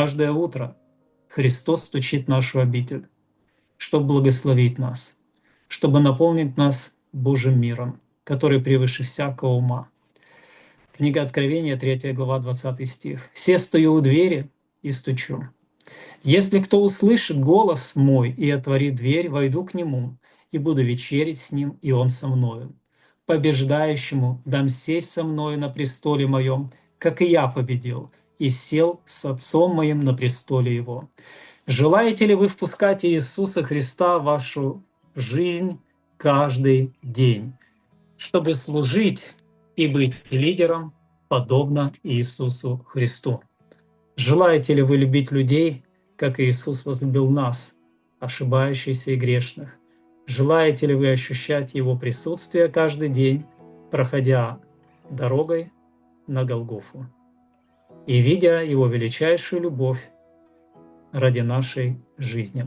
Каждое утро Христос стучит в нашу обитель, чтобы благословить нас, чтобы наполнить нас Божьим миром, который превыше всякого ума. Книга Откровения, 3 глава, 20 стих. «Се стою у двери и стучу. Если кто услышит голос мой и отворит дверь, войду к нему и буду вечерить с ним, и он со мною. Побеждающему дам сесть со мною на престоле моем, как и я победил, и сел с Отцом моим на престоле его». Желаете ли вы впускать Иисуса Христа в вашу жизнь каждый день, чтобы служить и быть лидером, подобно Иисусу Христу? Желаете ли вы любить людей, как Иисус возлюбил нас, ошибающихся и грешных? Желаете ли вы ощущать Его присутствие каждый день, проходя дорогой на Голгофу и видя Его величайшую любовь ради нашей жизни?